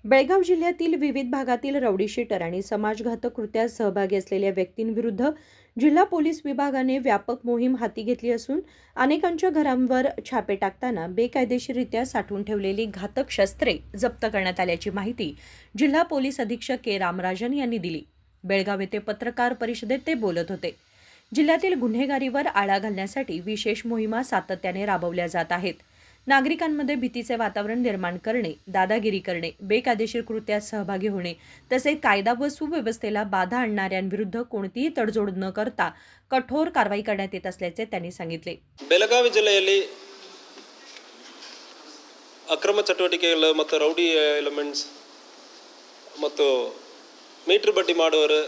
बेळगाव जिल्ह्यातील विविध भागातील रौडीशीटर आणि समाजघातक कृत्यात सहभागी असलेल्या व्यक्तींविरुद्ध जिल्हा पोलीस विभागाने व्यापक मोहीम हाती घेतली असून अनेकांच्या घरांवर छापे टाकताना बेकायदेशीररित्या साठवून ठेवलेली घातक शस्त्रे जप्त करण्यात आल्याची माहिती जिल्हा पोलीस अधीक्षक के रामराजन यांनी दिली. बेळगाव येथे पत्रकार परिषदेत ते बोलत होते. जिल्ह्यातील गुन्हेगारीवर आळा घालण्यासाठी विशेष मोहिमा सातत्याने राबवल्या जात आहेत. नागरिकांमध्ये भीतीचे वातावरण निर्माण करणे, दादागिरी करणे, बेकायदेशीर कृत्यात सहभागी होणे तसेच कायदा व सुव्यवस्थेला बाधा आणणाऱ्यांविरुद्ध कोणतीही तडजोड न करता कठोर कारवाई करण्यात येत असल्याचे त्यांनी सांगितले. ಬೆಳಗಾವಿ ಜಿಲ್ಲೆಯಲ್ಲಿ ಅಕ್ರಮ ಚಟುವಟಿಕೆಗಳು ಮತ್ತು ರೌಡಿ ಎಲಿಮೆಂಟ್ಸ್ ಮತ್ತು ಮೀಟರ್ ಬಡ್ಡಿ ಮಾಡುವವರು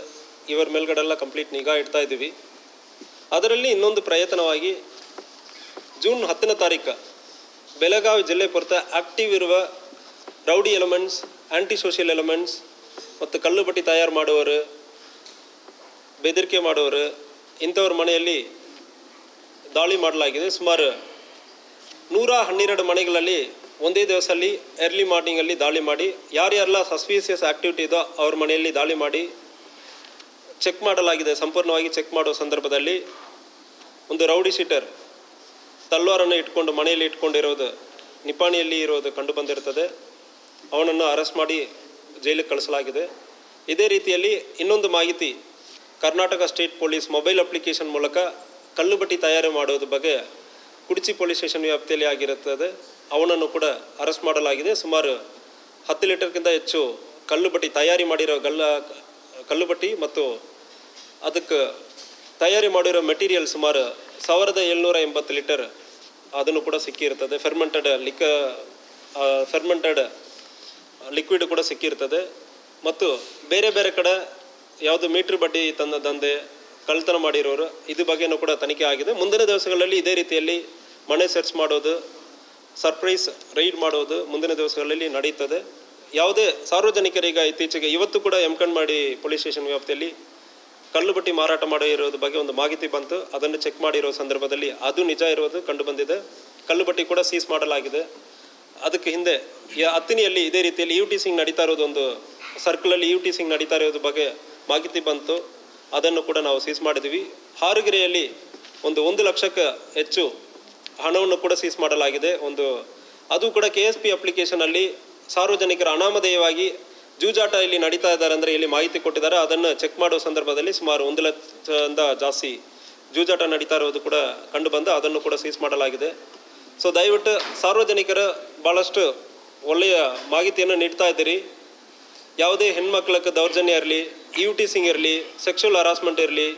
ಇವರ ಮೇಲ್ಗಡೆಲ್ಲ ಕಂಪ್ಲೀಟ್ ನಿಗಾ ಇಡ್ತಾ ಇದ್ದೀವಿ. ಅದರಲ್ಲಿ ಇನ್ನೊಂದು ಪ್ರಯತ್ನವಾಗಿ ಜೂನ್ 10ನೇ ತಾರೀಕು ಬೆಳಗಾವಿ ಜಿಲ್ಲೆ ಪೂರ್ತ ಆಕ್ಟಿವ್ ಇರುವ rowdy elements, anti social elements ಮತ್ತು ಕಳ್ಳುಬಟ್ಟಿ ತಯಾರು ಮಾಡುವವರು, ಬೆದರಿಕೆ ಮಾಡುವವರು ಇಂಥವ್ರ ಮನೆಯಲ್ಲಿ ದಾಳಿ ಮಾಡಲಾಗಿದೆ. ಸುಮಾರು 112 ಮನೆಗಳಲ್ಲಿ ಒಂದೇ ದಿವಸದಲ್ಲಿ ಎರ್ಲಿ ಮಾರ್ನಿಂಗಲ್ಲಿ ದಾಳಿ ಮಾಡಿ ಯಾರ್ಯಾರೆಲ್ಲ ಸಸ್ಪೀಸಿಯಸ್ ಆ್ಯಕ್ಟಿವಿಟಿ ಇದೋ ಅವ್ರ ಮನೆಯಲ್ಲಿ ದಾಳಿ ಮಾಡಿ ಚೆಕ್ ಮಾಡಲಾಗಿದೆ. ಸಂಪೂರ್ಣವಾಗಿ ಚೆಕ್ ಮಾಡೋ ಸಂದರ್ಭದಲ್ಲಿ ಒಂದು ರೌಡಿ ಶೀಟರ್ ತಲ್ವಾರನ್ನು ಇಟ್ಕೊಂಡು ಮನೆಯಲ್ಲಿ ಇಟ್ಕೊಂಡಿರೋದು, ನಿಪಾಣಿಯಲ್ಲಿ ಇರೋದು ಕಂಡು ಬಂದಿರ್ತದೆ. ಅವನನ್ನು ಅರೆಸ್ಟ್ ಮಾಡಿ ಜೈಲಿಗೆ ಕಳಿಸಲಾಗಿದೆ. ಇದೇ ರೀತಿಯಲ್ಲಿ ಇನ್ನೊಂದು ಮಾಹಿತಿ, Karnataka state police mobile application ಮೂಲಕ ಕಳ್ಳುಬಟ್ಟಿ ತಯಾರಿ ಮಾಡೋದ್ರ ಬಗ್ಗೆ ಕುಡ್ಚಿ ಪೊಲೀಸ್ ಸ್ಟೇಷನ್ ವ್ಯಾಪ್ತಿಯಲ್ಲಿ ಆಗಿರುತ್ತದೆ. ಅವನನ್ನು ಕೂಡ ಅರೆಸ್ಟ್ ಮಾಡಲಾಗಿದೆ. ಸುಮಾರು 10 ಲೀಟರ್ಗಿಂತ ಹೆಚ್ಚು ಕಳ್ಳುಬಟ್ಟಿ ತಯಾರಿ ಮಾಡಿರೋ ಕಳ್ಳುಬಟ್ಟಿ ಮತ್ತು ಅದಕ್ಕೆ ತಯಾರಿ ಮಾಡಿರೋ ಮೆಟೀರಿಯಲ್ ಸುಮಾರು 1780 ಲೀಟರ್ ಅದನ್ನು ಕೂಡ ಸಿಕ್ಕಿರ್ತದೆ. ಫೆರ್ಮೆಂಟೆಡ್ ಲಿಕ್ವಿಡ್ ಕೂಡ ಸಿಕ್ಕಿರ್ತದೆ. ಮತ್ತು ಬೇರೆ ಬೇರೆ ಕಡೆ ಯಾವುದು ಮೀಟ್ರ್ ಬಡ್ಡಿ ದಂಧೆ, ಕಳ್ತನ ಮಾಡಿರೋರು ಇದ್ರ ಬಗ್ಗೆನೂ ಕೂಡ ತನಿಖೆ ಆಗಿದೆ. ಮುಂದಿನ ದಿವಸಗಳಲ್ಲಿ ಇದೇ ರೀತಿಯಲ್ಲಿ ಮನೆ ಸರ್ಚ್ ಮಾಡೋದು, ಸರ್ಪ್ರೈಸ್ ರೈಡ್ ಮಾಡೋದು ಮುಂದಿನ ದಿವಸಗಳಲ್ಲಿ ನಡೀತದೆ. ಯಾವುದೇ ಸಾರ್ವಜನಿಕರಿಗೆ ಇತ್ತೀಚೆಗೆ ಇವತ್ತು ಕೂಡ ಎಮ್ಕಂಡ್ಮಾಡಿ ಪೊಲೀಸ್ ಸ್ಟೇಷನ್ ವ್ಯಾಪ್ತಿಯಲ್ಲಿ ಕಳ್ಳುಬಟ್ಟಿ ಮಾರಾಟ ಮಾಡಿರೋದ್ರ ಬಗ್ಗೆ ಒಂದು ಮಾಹಿತಿ ಬಂತು. ಅದನ್ನು ಚೆಕ್ ಮಾಡಿರೋ ಸಂದರ್ಭದಲ್ಲಿ ಅದು ನಿಜ ಇರೋದು ಕಂಡು ಬಂದಿದೆ. ಕಳ್ಳುಬಟ್ಟಿ ಕೂಡ ಸೀಸ್ ಮಾಡಲಾಗಿದೆ. ಅದಕ್ಕೆ ಹಿಂದೆ ಹತ್ತಿನಿಯಲ್ಲಿ ಇದೇ ರೀತಿಯಲ್ಲಿ ಯುಟಿಸಿಂಗ್ ನಡೀತಾ ಇರೋದು, ಒಂದು ಸರ್ಕಲಲ್ಲಿ ಯುಟಿಸಿಂಗ್ ನಡೀತಾ ಇರೋದ್ರ ಬಗ್ಗೆ ಮಾಹಿತಿ ಬಂತು. ಅದನ್ನು ಕೂಡ ನಾವು ಸೀಸ್ ಮಾಡಿದ್ವಿ. ಹಾರುಗೆರೆಯಲ್ಲಿ ಒಂದು 1 ಲಕ್ಷಕ್ಕೆ ಹೆಚ್ಚು ಹಣವನ್ನು ಕೂಡ ಸೀಸ್ ಮಾಡಲಾಗಿದೆ. ಅದು ಕೂಡ KSP ಅಪ್ಲಿಕೇಶನಲ್ಲಿ ಸಾರ್ವಜನಿಕರ ಅನಾಮಧೇಯವಾಗಿ ಜೂಜಾಟ ಇಲ್ಲಿ ನಡೀತಾ ಇದ್ದಾರೆ ಅಂದರೆ ಇಲ್ಲಿ ಮಾಹಿತಿ ಕೊಟ್ಟಿದ್ದಾರೆ. ಅದನ್ನು ಚೆಕ್ ಮಾಡೋ ಸಂದರ್ಭದಲ್ಲಿ ಸುಮಾರು 1 ಲಕ್ಷದಿಂದ ಜಾಸ್ತಿ ಜೂಜಾಟ ನಡೀತಾ ಇರೋದು ಕೂಡ ಕಂಡು ಬಂದು ಅದನ್ನು ಕೂಡ ಸೀಸ್ ಮಾಡಲಾಗಿದೆ. ಸೊ ದಯವಿಟ್ಟು ಸಾರ್ವಜನಿಕರ ಭಾಳಷ್ಟು ಒಳ್ಳೆಯ ಮಾಹಿತಿಯನ್ನು ನೀಡ್ತಾ ಇದ್ದೀರಿ. ಯಾವುದೇ ಹೆಣ್ಮಕ್ಳಿಗೆ ದೌರ್ಜನ್ಯ ಇರಲಿ, ಯುಟಿಸಿಂಗ್ ಇರಲಿ, ಸೆಕ್ಷುವಲ್ ಹರಾಸ್ಮೆಂಟ್ ಇರಲಿ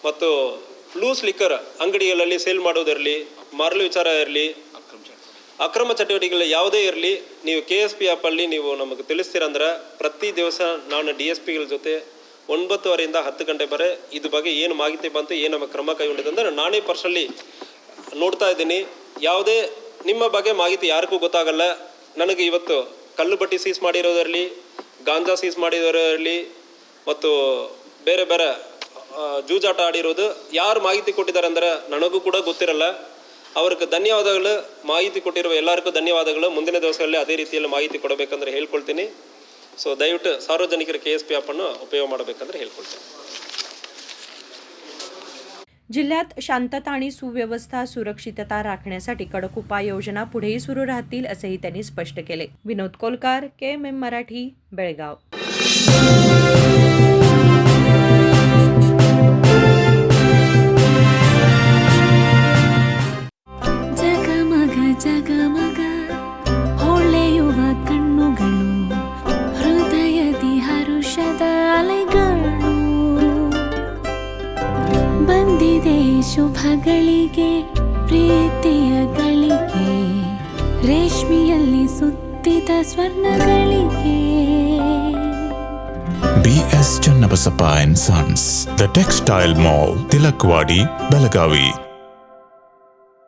ಮತ್ತು ಲೂಸ್ ಲಿಕ್ಕರ್ ಅಂಗಡಿಗಳಲ್ಲಿ ಸೇಲ್ ಮಾಡೋದಿರಲಿ, ಮಾರಲು ವಿಚಾರ ಇರಲಿ, ಅಕ್ರಮ ಚಟುವಟಿಕೆಗಳು ಯಾವುದೇ ಇರಲಿ, ನೀವು KSP ಆ್ಯಪಲ್ಲಿ ನೀವು ನಮಗೆ ತಿಳಿಸ್ತೀರಂದ್ರೆ ಪ್ರತಿ ದಿವಸ ನಾನು DSPಗಳ ಜೊತೆ 9:30ರಿಂದ 10 ಗಂಟೆ ಬರೆ ಇದ್ರ ಬಗ್ಗೆ ಏನು ಮಾಹಿತಿ ಬಂತು, ಏನು ನಮಗೆ ಕ್ರಮ ಕೈಗೊಂಡಿದೆ ಅಂದರೆ ನಾನೇ ಪರ್ಸನಲಿ ನೋಡ್ತಾ ಇದ್ದೀನಿ. ಯಾವುದೇ ನಿಮ್ಮ ಬಗ್ಗೆ ಮಾಹಿತಿ ಯಾರಿಗೂ ಗೊತ್ತಾಗಲ್ಲ. ನನಗೆ ಇವತ್ತು ಕಳ್ಳುಬಟ್ಟಿ ಸೀಸ್ ಮಾಡಿರೋದಿರಲಿ, ಗಾಂಜಾ ಸೀಸ್ ಮಾಡಿರೋದಿರಲಿ ಮತ್ತು ಬೇರೆ ಬೇರೆ ಜೂಜಾಟ ಆಡಿರೋದು ಯಾರು ಮಾಹಿತಿ ಕೊಟ್ಟಿದ್ದಾರೆ ಅಂದರೆ ನನಗೂ ಕೂಡ ಗೊತ್ತಿರಲ್ಲ. ಅವ್ರಿಗೆ ಧನ್ಯವಾದಗಳು. ಮಾಹಿತಿ ಕೊಟ್ಟಿರುವ ಎಲ್ಲರಿಗೂ ಧನ್ಯವಾದಗಳು. ಮುಂದಿನ ದಿವಸಗಳಲ್ಲಿ ಅದೇ ರೀತಿಯಲ್ಲಿ ಮಾಹಿತಿ ಕೊಡಬೇಕಂದ್ರೆ ಹೇಳ್ಕೊಳ್ತೀನಿ. ಸೊ ದಯವಿಟ್ಟು सार्वजनिकर KSP ಆ್ಯಪನ್ನು ಉಪಯೋಗ ಮಾಡಬೇಕಂದ್ರೆ ಹೇಳ್ಕೊಳ್ತೀನಿ. जिल्ह्यात शांतता आणि सुव्यवस्था, सुरक्षितता राखण्यासाठी कडक उपाययोजना पुढेही सुरू राहतील असेही त्यांनी स्पष्ट केले. विनोद कोलकार, KMM मराठी, बेळगाव. ಜಗಮಗ ಹೊಳೆಯುವ ಕಣ್ಣುಗಳು, ಹೃದಯದಿ ಹರುಷದ ಅಲೆಗಳು. ಬಂದಿದೆ ಶುಭಗಳಿಗೆ, ಪ್ರೀತಿಯ ಗಳಿಗೆ, ರೇಷ್ಮೆಯಲ್ಲಿ ಸುತ್ತಿದ ಸ್ವರ್ಣಗಳಿಗೆ. BS Channabasappa and Sons, The Textile Mall, Tilakvadi, Belagavi.